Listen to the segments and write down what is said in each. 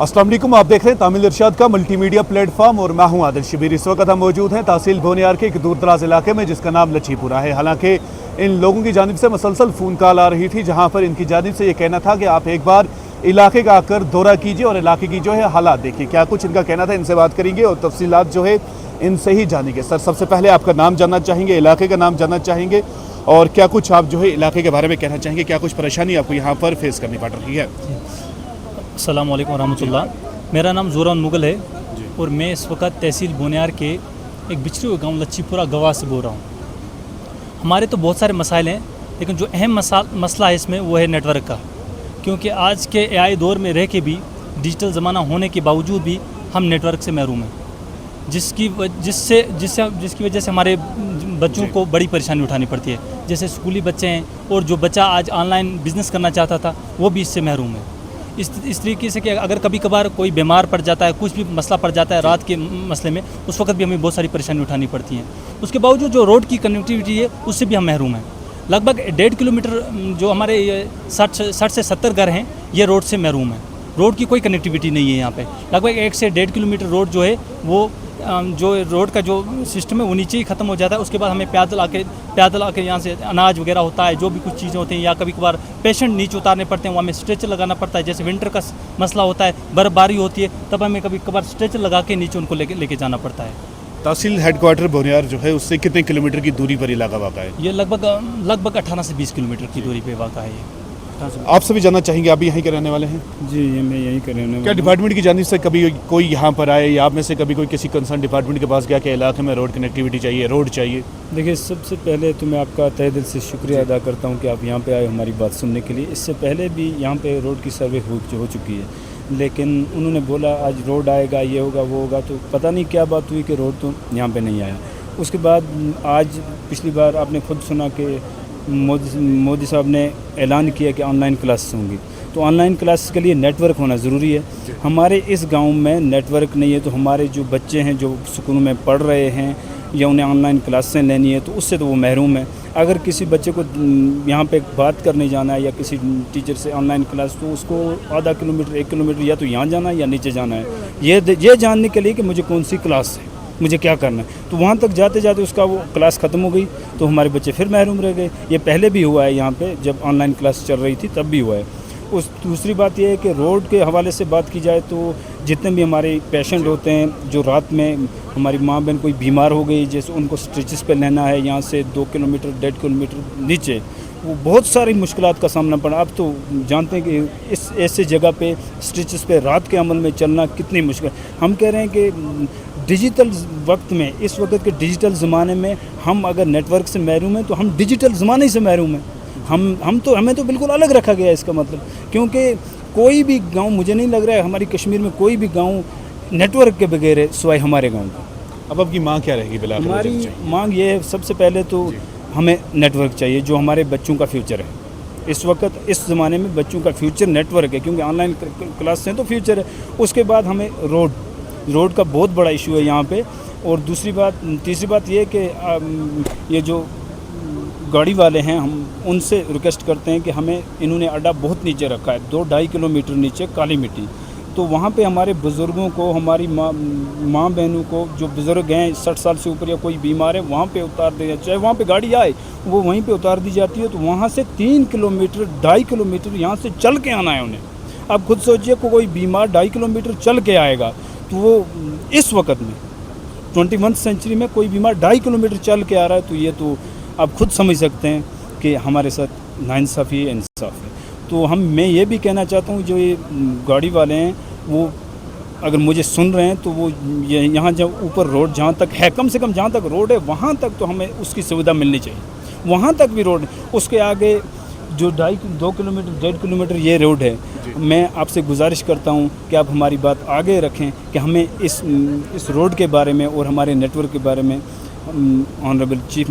अस्सलाम वालेकुम, आप देख रहे हैं तामिल इरशाद का मल्टी मीडिया प्लेटफॉर्म और मैं हूं आदिल शबीर। इस वक्त हम मौजूद हैं तहसील बोनियार के एक दूर दराज इलाके में जिसका नाम लच्छीपुरा है। हालांकि इन लोगों की जानिब से मुसलसल फ़ोन कॉल आ रही थी जहां पर इनकी जानिब से ये कहना था कि आप एक बार इलाके का आकर दौरा कीजिए और इलाके की जो है हालात देखिए। क्या कुछ इनका कहना था, इनसे बात करेंगे और तफसीलात जो है इनसे ही जानेंगे। सर, सबसे पहले आपका नाम जानना चाहेंगे, इलाके का नाम जानना चाहेंगे और क्या कुछ आप जो है इलाके के बारे में कहना चाहेंगे, क्या कुछ परेशानी आपको यहाँ पर फेस करनी पड़ रही है? अस्सलाम वालेकुम रहमतुल्लाह। मेरा नाम ज़ोरान मुगल है और मैं इस वक्त तहसील बोनियार के एक बिछड़े हुए गांव लच्छीपुरा गवा से बोल रहा हूँ। हमारे तो बहुत सारे मसाइल हैं, लेकिन जो अहम मसला है इसमें वो है नेटवर्क का। क्योंकि आज के एआई दौर में रह के भी, डिजिटल ज़माना होने के बावजूद भी हम नेटवर्क से महरूम हैं, जिसकी वजह से हमारे बच्चों को बड़ी परेशानी उठानी पड़ती है। जैसे स्कूली बच्चे हैं और जो बच्चा आज ऑनलाइन बिज़नेस करना चाहता था वो भी इससे महरूम है। इस तरीके से कि अगर कभी कभार कोई बीमार पड़ जाता है, कुछ भी मसला पड़ जाता है रात के मसले में, उस वक्त भी हमें बहुत सारी परेशानी उठानी पड़ती हैं। उसके बावजूद जो रोड की कनेक्टिविटी है उससे भी हम महरूम हैं। लगभग 1.5 किलोमीटर जो हमारे 60 से 70 घर हैं ये रोड से महरूम हैं। रोड की कोई कनेक्टिविटी नहीं है यहाँ पे। लगभग 1 से 1.5 किलोमीटर रोड जो है वो जो रोड का जो सिस्टम है वो नीचे ही ख़त्म हो जाता है। उसके बाद हमें पैदल आके यहाँ से अनाज वगैरह होता है, जो भी कुछ चीज़ें होती हैं, या कभी कभार पेशेंट नीचे उतारने पड़ते हैं, वहाँ हमें स्ट्रेचर लगाना पड़ता है। जैसे विंटर का मसला होता है, बर्फबारी होती है, तब हमें कभी कभार स्ट्रेचर लगा के नीचे उनको लेके जाना पड़ता है। तहसील हेडक्वार्टर बोनियार जो है उससे कितने किलोमीटर की दूरी पर इलाका वाक़ा है? ये लगभग 18 से 20 किलोमीटर की दूरी पे वाक़ा है ये। आप सभी जानना चाहेंगे, आप भी यहीं के रहने वाले हैं? जी, ये मैं यहीं के रहने वाला। क्या डिपार्टमेंट की जानिब से कभी कोई यहाँ पर आए या आप में से कभी कोई किसी कंसर्न डिपार्टमेंट के पास गया कि इलाके में रोड कनेक्टिविटी चाहिए, रोड चाहिए? देखिए, सबसे पहले तो मैं आपका तहे दिल से शुक्रिया अदा करता हूँ कि आप यहाँ पे आए हमारी बात सुनने के लिए। इससे पहले भी यहाँ पे रोड की सर्वे हो चुकी है, लेकिन उन्होंने बोला आज रोड आएगा, ये होगा वो होगा, तो पता नहीं क्या बात हुई कि रोड तो यहाँ पे नहीं आया। उसके बाद आज पिछली बार आपने खुद सुना कि मोदी साहब ने ऐलान किया कि ऑनलाइन क्लासेस होंगी, तो ऑनलाइन क्लासेस के लिए नेटवर्क होना ज़रूरी है। हमारे इस गांव में नेटवर्क नहीं है, तो हमारे जो बच्चे हैं जो स्कूल में पढ़ रहे हैं या उन्हें ऑनलाइन क्लासें लेनी है तो उससे तो वो महरूम है। अगर किसी बच्चे को यहाँ पे बात करने जाना है या किसी टीचर से ऑनलाइन क्लास, तो उसको आधा किलोमीटर 1 किलोमीटर या तो यहाँ जाना है या नीचे जाना है, ये जानने के लिए कि मुझे कौन सी क्लास है, मुझे क्या करना है। तो वहाँ तक जाते जाते उसका वो क्लास ख़त्म हो गई, तो हमारे बच्चे फिर महरूम रह गए। ये पहले भी हुआ है यहाँ पे, जब ऑनलाइन क्लास चल रही थी तब भी हुआ है। दूसरी बात ये है कि रोड के हवाले से बात की जाए तो जितने भी हमारे पेशेंट होते हैं, जो रात में हमारी माँ बहन कोई बीमार हो गई, जैसे उनको स्ट्रेचेस पे लेना है यहाँ से 2 किलोमीटर 1.5 किलोमीटर नीचे, वो बहुत सारी मुश्किलात का सामना पड़ा। आप तो जानते हैं कि इस ऐसे जगह पे स्ट्रेचेस पे रात के अमल में चलना कितनी मुश्किल। हम कह रहे हैं कि डिजिटल वक्त में, इस वक्त के डिजिटल ज़माने में हम अगर नेटवर्क से महरूम हैं तो हम डिजिटल ज़माने से महरूम हैं। हमें तो बिल्कुल अलग रखा गया है इसका मतलब, क्योंकि कोई भी गांव, मुझे नहीं लग रहा है हमारी कश्मीर में कोई भी गांव नेटवर्क के बगैर है सिवाय हमारे गांव का। अब आपकी मांग क्या रहेगी? बिल्कुल हमारी मांग ये है, सबसे पहले तो हमें नेटवर्क चाहिए जो हमारे बच्चों का फ्यूचर है। इस वक्त इस ज़माने में बच्चों का फ्यूचर नेटवर्क है, क्योंकि ऑनलाइन क्लास से तो फ्यूचर है। उसके बाद हमें रोड का बहुत बड़ा इशू है यहाँ पे। और तीसरी बात ये है कि ये जो गाड़ी वाले हैं, हम उनसे रिक्वेस्ट करते हैं कि हमें, इन्होंने अड्डा बहुत नीचे रखा है, 2-2.5 किलोमीटर नीचे काली मिट्टी, तो वहाँ पे हमारे बुज़ुर्गों को, हमारी माँ बहनों को, जो बुज़ुर्ग हैं 60 साल से ऊपर या कोई बीमार है, वहाँ पे उतार दिया, चाहे वहाँ पे गाड़ी आए वो वहीं पे उतार दी जाती है। तो वहाँ से 3 किलोमीटर 2.5 किलोमीटर यहाँ से चल के आना है उन्हें। अब खुद सोचिए को कोई बीमार 2.5 किलोमीटर चल के आएगा, तो वो इस वक्त में 21वीं सेंचुरी में कोई बीमार 2.5 किलोमीटर चल के आ रहा है, तो ये तो आप खुद समझ सकते हैं कि हमारे साथ नाइंसाफ़ी है, इंसाफ है। तो मैं ये भी कहना चाहता हूँ, जो ये गाड़ी वाले हैं वो अगर मुझे सुन रहे हैं तो वो यहाँ जब ऊपर रोड जहाँ तक है, कम से कम जहाँ तक रोड है वहाँ तक तो हमें उसकी सुविधा मिलनी चाहिए। वहाँ तक भी रोड, उसके आगे जो 2 किलोमीटर 1.5 किलोमीटर ये रोड है, मैं आपसे गुजारिश करता हूँ कि आप हमारी बात आगे रखें कि हमें इस रोड के बारे में और हमारे नेटवर्क के बारे में ऑनरेबल चीफ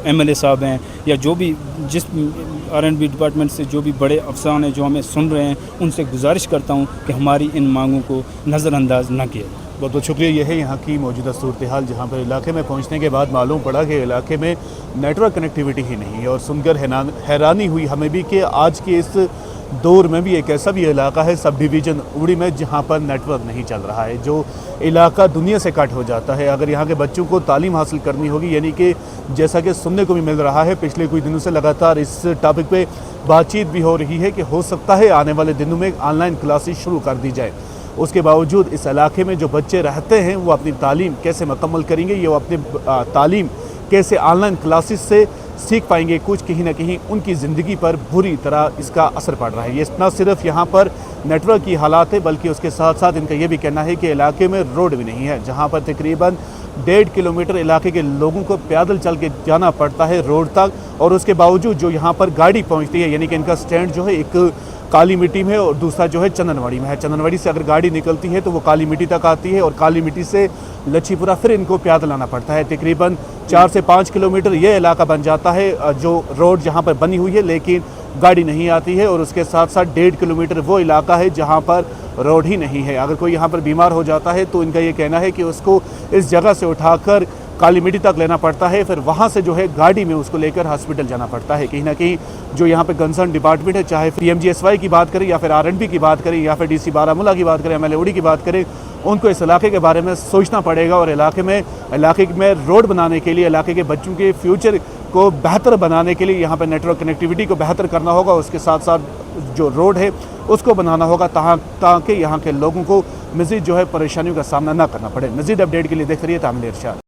MLA साहब हैं या जो भी जिस R&B डिपार्टमेंट से जो भी बड़े अफसरान हैं जो हमें सुन रहे हैं, उनसे गुजारिश करता हूं कि हमारी इन मांगों को नज़रअंदाज न किया। बहुत बहुत शुक्रिया। ये है यहाँ की मौजूदा सूरत हाल, जहाँ पर इलाके में पहुँचने के बाद मालूम पड़ा कि इलाके में नेटवर्क कनेक्टिविटी ही नहीं है और सुनकर हैरानी हुई हमें भी कि आज के इस دور میں بھی ایک ایسا بھی علاقہ ہے سب ڈویژن اوڑی میں جہاں پر نیٹ ورک نہیں چل رہا ہے، جو علاقہ دنیا سے کٹ ہو جاتا ہے۔ اگر یہاں کے بچوں کو تعلیم حاصل کرنی ہوگی، یعنی کہ جیسا کہ سننے کو بھی مل رہا ہے، پچھلے کچھ دنوں سے لگاتار اس ٹاپک پہ بات چیت بھی ہو رہی ہے کہ ہو سکتا ہے آنے والے دنوں میں آن لائن کلاسز شروع کر دی جائے۔ اس کے باوجود اس علاقے میں جو بچے رہتے ہیں وہ اپنی تعلیم کیسے مکمل کریں گے، یہ وہ اپنی تعلیم کیسے آن لائن کلاسز سے سیکھ پائیں گے، کچھ کہیں نہ کہیں ان کی زندگی پر بری طرح اس کا اثر پڑ رہا ہے۔ یہ نہ صرف یہاں پر نیٹ ورک کی حالات ہے، بلکہ اس کے ساتھ ساتھ ان کا یہ بھی کہنا ہے کہ علاقے میں روڈ بھی نہیں ہے، جہاں پر تقریباً 1.5 کلومیٹر علاقے کے لوگوں کو پیدل چل کے جانا پڑتا ہے روڈ تک، اور اس کے باوجود جو یہاں پر گاڑی پہنچتی ہے، یعنی کہ ان کا سٹینڈ جو ہے ایک کالی مٹی میں ہے اور دوسرا جو ہے چندنواڑی میں ہے۔ چندنواڑی سے اگر گاڑی نکلتی ہے تو وہ کالی مٹی تک آتی ہے، اور کالی مٹی سے لچھی پورہ پھر ان کو پیدل آنا پڑتا ہے۔ تقریباً 4 سے 5 کلومیٹر یہ علاقہ بن جاتا ہے جو روڈ جہاں پر بنی ہوئی ہے، لیکن گاڑی نہیں آتی ہے، اور اس کے ساتھ ساتھ 1.5 کلومیٹر وہ علاقہ ہے جہاں پر روڈ ہی نہیں ہے۔ اگر کوئی یہاں پر بیمار ہو جاتا ہے تو ان کا یہ کہنا ہے کہ اس کو اس جگہ سے اٹھا کر کالی مٹی تک لینا پڑتا ہے، پھر وہاں سے جو ہے گاڑی میں اس کو لے کر ہاسپٹل جانا پڑتا ہے۔ کہیں نہ کہیں جو یہاں پہ کنسرن ڈپارٹمنٹ ہے، چاہے PMGSY کی بات کریں یا پھر RNB کی بات کریں یا پھر DC بارہمولہ کی بات کریں، MLA اوڑی کی بات کریں، ان کو اس علاقے کے بارے میں سوچنا پڑے گا، اور علاقے میں روڈ بنانے کے لیے، علاقے کے بچوں کے فیوچر کو بہتر بنانے کے لیے یہاں پہ نیٹ ورک کنیکٹیوٹی کو بہتر کرنا ہوگا، اس کے ساتھ ساتھ جو روڈ ہے اس کو بنانا ہوگا تاکہ یہاں کے لوگوں کو مزید جو ہے پریشانیوں کا سامنا نہ کرنا پڑے۔ مزید اپڈیٹ کے لیے دیکھ رہیے تعمیل ارشاد۔